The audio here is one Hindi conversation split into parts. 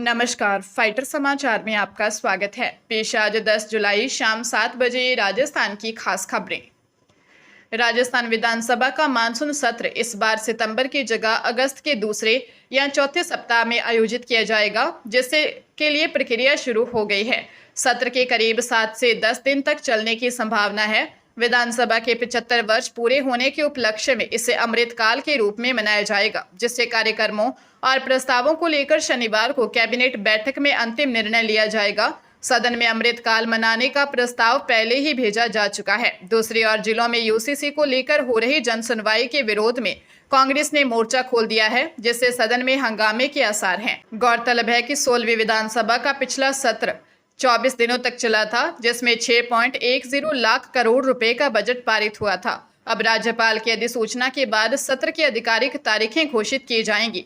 नमस्कार, फाइटर समाचार में आपका स्वागत है। पेश आज 10 जुलाई शाम 7 बजे राजस्थान की खास खबरें। राजस्थान विधानसभा का मानसून सत्र इस बार सितंबर की जगह अगस्त के दूसरे या चौथे सप्ताह में आयोजित किया जाएगा, जिससे के लिए प्रक्रिया शुरू हो गई है। सत्र के करीब 7 से 10 दिन तक चलने की संभावना है। विधानसभा के 75 वर्ष पूरे होने के उपलक्ष्य में इसे अमृतकाल के रूप में मनाया जाएगा, जिससे कार्यक्रमों और प्रस्तावों को लेकर शनिवार को कैबिनेट बैठक में अंतिम निर्णय लिया जाएगा। सदन में अमृतकाल मनाने का प्रस्ताव पहले ही भेजा जा चुका है। दूसरी ओर जिलों में यूसीसी को लेकर हो रही जनसुनवाई के विरोध में कांग्रेस ने मोर्चा खोल दिया है, जिससे सदन में हंगामे के आसार हैं। गौरतलब है कि 16वीं विधानसभा का पिछला सत्र 24 दिनों तक चला था, जिसमें 6.10 लाख करोड़ रुपए का बजट पारित हुआ था। अब राज्यपाल की अधिसूचना के बाद सत्र की आधिकारिक तारीखें घोषित की जाएंगी।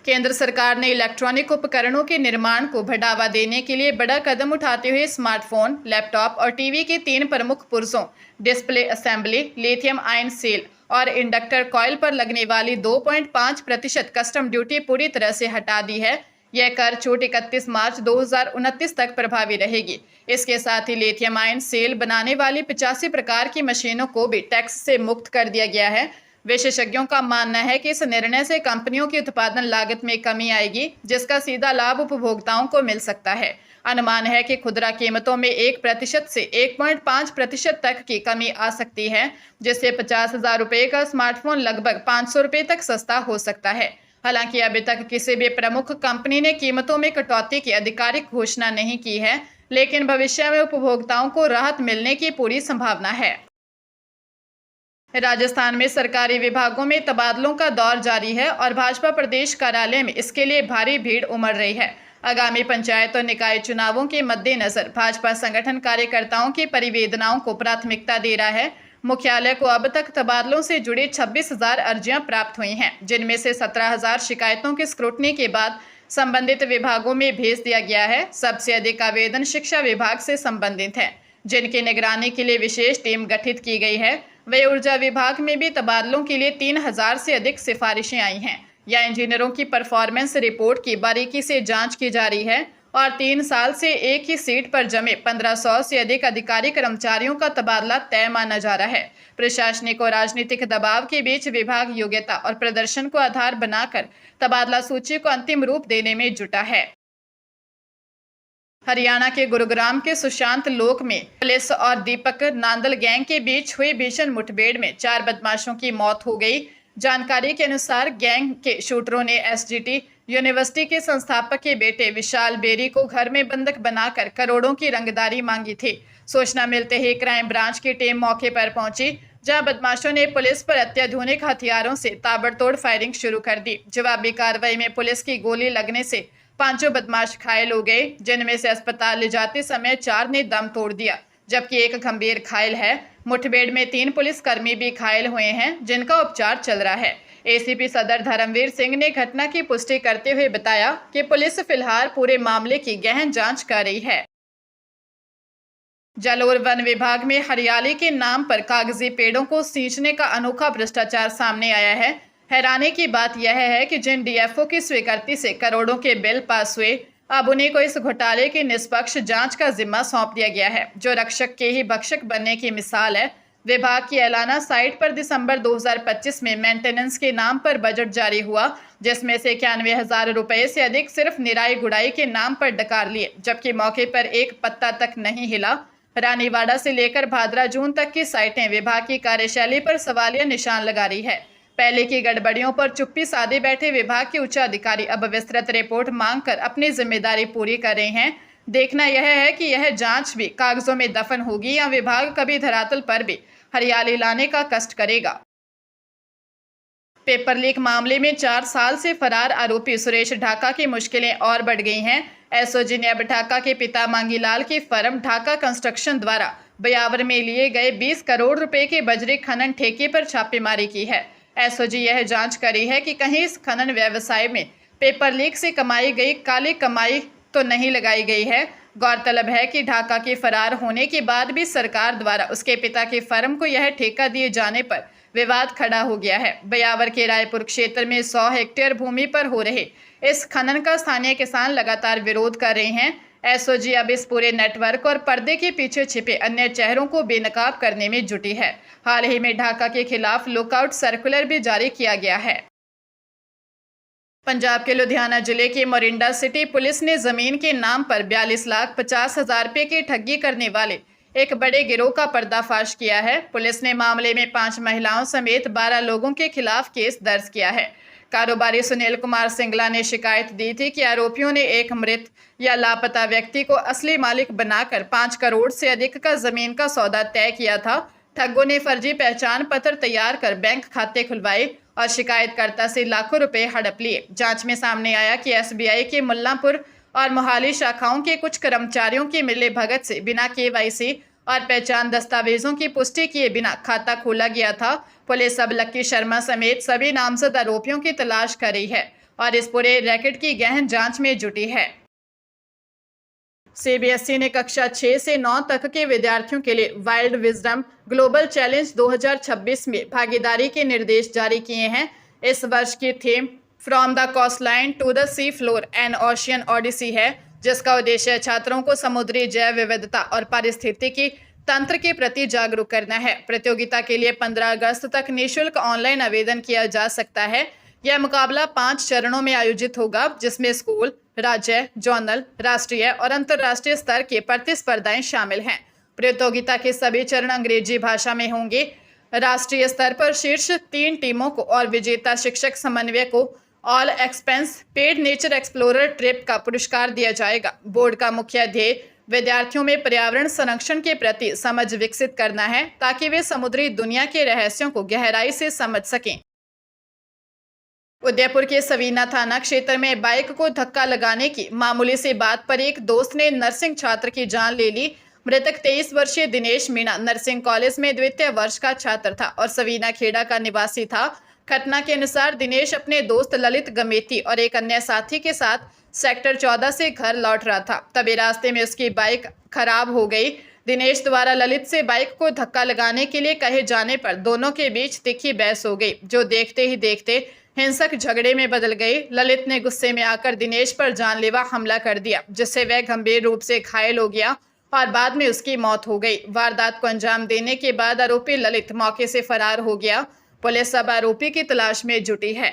केंद्र सरकार ने इलेक्ट्रॉनिक उपकरणों के निर्माण को बढ़ावा देने के लिए बड़ा कदम उठाते हुए स्मार्टफोन, लैपटॉप और टीवी के 3 प्रमुख पुर्जों display assembly, lithium ion cell और इंडक्टर कॉइल पर लगने वाली 2.5% कस्टम ड्यूटी पूरी तरह से हटा दी है। यह कर छूट 31 मार्च 2029 तक प्रभावी रहेगी। इसके साथ ही लिथियम आयन सेल बनाने वाली 85 प्रकार की मशीनों को भी टैक्स से मुक्त कर दिया गया है। विशेषज्ञों का मानना है कि इस निर्णय से कंपनियों की उत्पादन लागत में कमी आएगी, जिसका सीधा लाभ उपभोक्ताओं को मिल सकता है। अनुमान है कि खुदरा कीमतों में 1% से 1.5% तक की कमी आ सकती है, जिससे 50,000 रुपये का स्मार्टफोन लगभग 500 रुपये तक सस्ता हो सकता है। हालांकि अभी तक किसी भी प्रमुख कंपनी ने कीमतों में कटौती की आधिकारिक घोषणा नहीं की है, लेकिन भविष्य में उपभोक्ताओं को राहत मिलने की पूरी संभावना है। राजस्थान में सरकारी विभागों में तबादलों का दौर जारी है और भाजपा प्रदेश कार्यालय में इसके लिए भारी भीड़ उमड़ रही है। आगामी पंचायत और निकाय चुनावों के मद्देनजर भाजपा संगठन कार्यकर्ताओं की परिवेदनाओं को प्राथमिकता दे रहा है। मुख्यालय को अब तक तबादलों से जुड़ी 26,000 अर्जियां प्राप्त हुई हैं, जिनमें से 17,000 शिकायतों की स्क्रूटनी के बाद संबंधित विभागों में भेज दिया गया है। सबसे अधिक आवेदन शिक्षा विभाग से संबंधित हैं, जिनकी निगरानी के लिए विशेष टीम गठित की गई है। वही ऊर्जा विभाग में भी तबादलों के लिए 3,000 से अधिक सिफारिशें आई हैं। या इंजीनियरों की परफॉर्मेंस रिपोर्ट की बारीकी से जांच की जा रही है और 3 साल से एक ही सीट पर जमे 1500 से अधिक अधिकारी कर्मचारियों का तबादला तय माना जा रहा है। प्रशासनिक और राजनीतिक दबाव के बीच विभाग योग्यता और प्रदर्शन को आधार बनाकर तबादला सूची को अंतिम रूप देने में जुटा है। हरियाणा के गुरुग्राम के सुशांत लोक में पुलिस और दीपक नांदल गैंग के बीच हुई भीषण मुठभेड़ में 4 बदमाशों की मौत हो गई। जानकारी के अनुसार गैंग के शूटरों ने एसजीटी यूनिवर्सिटी के संस्थापक के बेटे विशाल बेरी को घर में बंधक बनाकर करोड़ों की रंगदारी मांगी थी। सूचना मिलते ही क्राइम ब्रांच की टीम मौके पर पहुंची, जहां बदमाशों ने पुलिस पर अत्याधुनिक हथियारों से ताबड़तोड़ फायरिंग शुरू कर दी। जवाबी कार्रवाई में पुलिस की गोली लगने से 5 बदमाश घायल हो गए, जिनमें से अस्पताल ले जाते समय 4 ने दम तोड़ दिया, जबकि 1 गंभीर घायल है। मुठभेड़ में 3 पुलिसकर्मी भी घायल हुए हैं, जिनका उपचार चल रहा है। एसीपी सदर धर्मवीर सिंह ने घटना की पुष्टि करते हुए बताया कि पुलिस फिलहाल पूरे मामले की गहन जांच कर रही है। जल और वन विभाग में हरियाली के नाम पर कागजी पेड़ों को सींचने का अनोखा भ्रष्टाचार सामने आया है। हैरानी की बात यह है कि जिन डीएफओ की स्वीकृति से करोड़ों के बिल पास हुए, अब उन्हें को इस घोटाले की निष्पक्ष जांच का जिम्मा सौंप दिया गया है, जो रक्षक के ही भक्षक बनने की मिसाल है। विभाग की ऐलाना साइट पर दिसंबर 2025 में मेंटेनेंस के नाम पर बजट जारी हुआ, जिसमें से 91,000 रुपये से अधिक सिर्फ निराई गुड़ाई के नाम पर डकार लिए, जबकि मौके पर एक पत्ता तक नहीं हिला। रानीवाड़ा से लेकर भादरा जून तक की साइटें विभाग की कार्यशैली पर सवालिया निशान लगा रही है। पहले की गड़बड़ियों पर चुप्पी साधे बैठे विभाग के उच्च अधिकारी अब विस्तृत रिपोर्ट मांगकर अपनी जिम्मेदारी पूरी कर रहे हैं। देखना यह है कि यह जांच भी कागजों में दफन होगी या विभाग कभी धरातल पर भी हरियाली लाने का कष्ट करेगा। पेपर लीक मामले में 4 साल से फरार आरोपी सुरेश ढाका की मुश्किलें और बढ़ गई हैं। एसओजी ने अब ढाका के पिता मांगीलाल की फर्म ढाका कंस्ट्रक्शन द्वारा ब्यावर में लिए गए 20 करोड़ रुपए के बजरी खनन ठेके पर छापेमारी की है। एसओजी यह जांच करी है कि कहीं इस खनन व्यवसाय में पेपर लीक से कमाई गई काली कमाई तो नहीं लगाई गई है। गौरतलब है कि ढाका के फरार होने के बाद भी सरकार द्वारा उसके पिता की फर्म को यह ठेका दिए जाने पर विवाद खड़ा हो गया है। ब्यावर के रायपुर क्षेत्र में 100 हेक्टेयर भूमि पर हो रहे इस खनन का स्थानीय किसान लगातार विरोध कर रहे हैं। एसओजी अब इस पूरे नेटवर्क और पर्दे के पीछे छिपे अन्य चेहरों को बेनकाब करने में जुटी है। हाल ही में ढाका के खिलाफ लुकआउट सर्कुलर भी जारी किया गया है। पंजाब के लुधियाना जिले के मोरिंडा सिटी पुलिस ने जमीन के नाम पर 42,50,000 रुपए की ठगी करने वाले एक बड़े गिरोह का पर्दाफाश किया है। पुलिस ने मामले में 5 महिलाओं समेत 12 लोगों के खिलाफ केस दर्ज किया है। कारोबारी सुनील कुमार सिंगला ने शिकायत दी थी कि आरोपियों ने एक मृत या लापता व्यक्ति को असली मालिक बनाकर 5 करोड़ से अधिक का जमीन का सौदा तय किया था। ठगों ने फर्जी पहचान पत्र तैयार कर बैंक खाते खुलवाए और शिकायतकर्ता से लाखों रुपए हड़प लिए। जांच में सामने आया कि एसबीआई के मुल्लांपुर और मोहाली शाखाओं के कुछ कर्मचारियों की मिलीभगत से बिना केवाईसी और पहचान दस्तावेजों की पुष्टि किए बिना खाता खोला गया था। पुलिस अब लक्की शर्मा समेत सभी नामजद आरोपियों की तलाश कर रही है और इस पूरे रैकेट की गहन जांच में जुटी है। सीबीएसई ने कक्षा 6 से 9 तक के विद्यार्थियों के लिए वाइल्ड विजडम ग्लोबल चैलेंज 2026 में भागीदारी के निर्देश जारी किए हैं। इस वर्ष की theme from the coastline to the sea floor an ocean odyssey है, जिसका उद्देश्य छात्रों को समुद्री जैव विविधता और पारिस्थितिकी तंत्र के प्रति जागरूक करना है। प्रतियोगिता के लिए 15 अगस्त तक निःशुल्क ऑनलाइन आवेदन किया जा सकता है। यह मुकाबला 5 चरणों में आयोजित होगा, जिसमें स्कूल, राज्य, जोनल, राष्ट्रीय और अंतर्राष्ट्रीय स्तर के प्रतिस्पर्धाएं शामिल हैं। प्रतियोगिता के सभी चरण अंग्रेजी भाषा में होंगे। राष्ट्रीय स्तर पर शीर्ष 3 टीमों को और विजेता शिक्षक समन्वय को all expense paid nature explorer trip का पुरस्कार दिया जाएगा। बोर्ड का मुख्य ध्येय विद्यार्थियों में पर्यावरण संरक्षण के प्रति समझ विकसित करना है, ताकि वे समुद्री दुनिया के रहस्यों को गहराई से समझ सकें। उदयपुर के सवीना थाना क्षेत्र में बाइक को धक्का लगाने की मामूली सी बात पर एक दोस्त ने नर्सिंग छात्र की जान ले ली। मृतक 23 वर्षीय दिनेश मीणा नर्सिंग कॉलेज में द्वितीय वर्ष का छात्र था और सवीना खेड़ा का निवासी था। घटना के अनुसार दिनेश अपने दोस्त ललित गमेती और एक अन्य साथी के साथ सेक्टर 14 से घर लौट रहा था। तभी रास्ते में उसकी बाइक खराब हो गई। दिनेश द्वारा ललित से बाइक को धक्का लगाने के लिए कहे जाने पर दोनों के बीच तीखी बहस हो गई, जो देखते ही देखते हिंसक झगड़े में बदल गई। ललित ने गुस्से में आकर दिनेश पर जानलेवा हमला कर दिया, जिससे वह गंभीर रूप से घायल हो गया और बाद में उसकी मौत हो गई। वारदात को अंजाम देने के बाद आरोपी ललित मौके से फरार हो गया। पुलिस अब आरोपी की तलाश में जुटी है।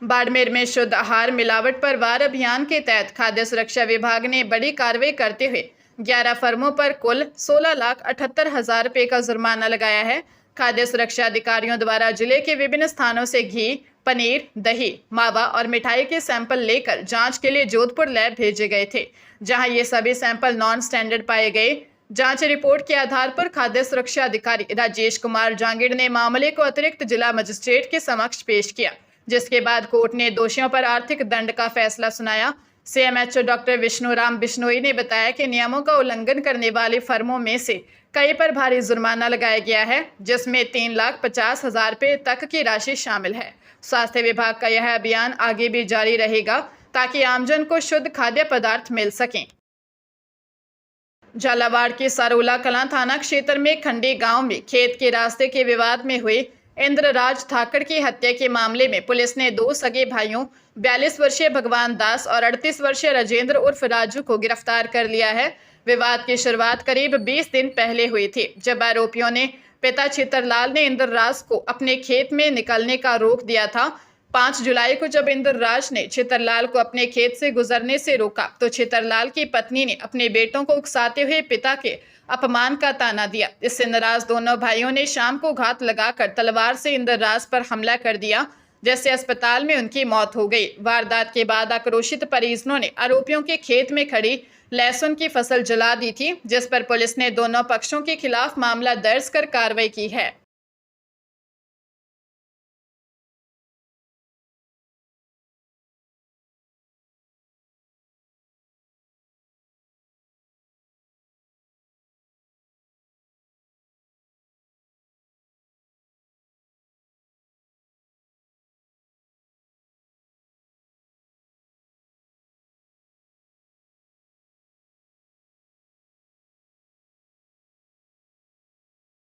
बाड़मेर में शुद्ध आहार मिलावट पर वार अभियान के तहत खाद्य सुरक्षा विभाग ने बड़ी कार्रवाई करते हुए 11 फर्मों पर कुल 16,78,000 रुपए का जुर्माना लगाया है। खाद्य सुरक्षा अधिकारियों द्वारा जिले के विभिन्न स्थानों से घी, पनीर, दही, मावा और मिठाई के सैंपल लेकर जांच के लिए जोधपुर लैब भेजे गए थे, जहां ये सभी सैंपल नॉन स्टैंडर्ड पाए गए। जांच रिपोर्ट के आधार पर खाद्य सुरक्षा अधिकारी राजेश कुमार जांगिड़ ने मामले को अतिरिक्त जिला मजिस्ट्रेट के समक्ष पेश किया, जिसके बाद कोर्ट ने दोषियों पर आर्थिक दंड का फैसला सुनाया। सीएमएचओ डॉक्टर विष्णुराम बिश्नोई ने बताया कि नियमों का उल्लंघन करने वाले फर्मों में से कई पर भारी जुर्माना लगाया गया है, जिसमें 3,50,000 रुपए तक की राशि शामिल है। स्वास्थ्य विभाग का यह अभियान आगे भी जारी रहेगा, ताकि आमजन को शुद्ध खाद्य पदार्थ मिल सकें। झालावाड़ के सरोला कलां थाना क्षेत्र में खंडी गांव में खेत के रास्ते के विवाद में हुए इंद्रराज ठाकर की हत्या के मामले में पुलिस ने 2 सगे भाइयों 42 वर्षीय भगवान दास और 38 वर्षीय राजेंद्र उर्फ राजू को गिरफ्तार कर लिया है। विवाद की शुरुआत करीब 20 दिन पहले हुई थी, जब आरोपियों ने पिता चित्रलाल ने इंद्रराज को अपने खेत में निकलने का रोक दिया था। 5 जुलाई को जब इंद्रराज ने चित्रलाल को अपने खेत से गुजरने से रोका, तो चित्रलाल की पत्नी ने अपने बेटों को उकसाते हुए पिता के अपमान का ताना दिया। इससे नाराज दोनों भाइयों ने शाम को घात लगाकर तलवार से इंद्रराज पर हमला कर दिया, जिससे अस्पताल में उनकी मौत हो गई। वारदात के बाद आक्रोशित परिजनों ने आरोपियों के खेत में खड़ी लहसुन की फसल जला दी थी, जिस पर पुलिस ने दोनों पक्षों के खिलाफ मामला दर्ज कर कार्रवाई की है।